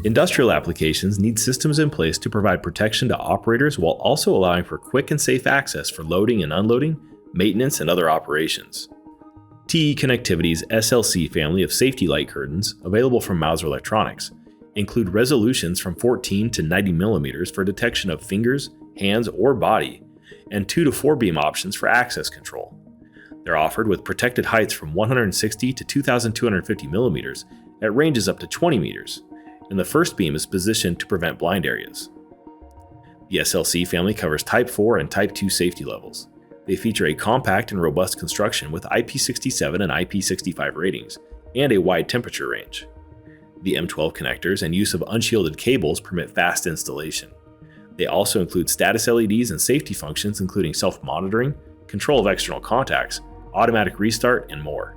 Industrial applications need systems in place to provide protection to operators while also allowing for quick and safe access for loading and unloading, maintenance, and other operations. TE Connectivity's SLC family of safety light curtains, available from Mouser Electronics, include resolutions from 14 to 90 mm for detection of fingers, hands, or body, and 2 to 4 beam options for access control. They're offered with protected heights from 160 to 2,250 mm at ranges up to 20 meters, and the first beam is positioned to prevent blind areas. The SLC family covers Type 4 and Type 2 safety levels. They feature a compact and robust construction with IP67 and IP65 ratings, and a wide temperature range. The M12 connectors and use of unshielded cables permit fast installation. They also include status LEDs and safety functions including self-monitoring, control of external contacts, automatic restart, and more.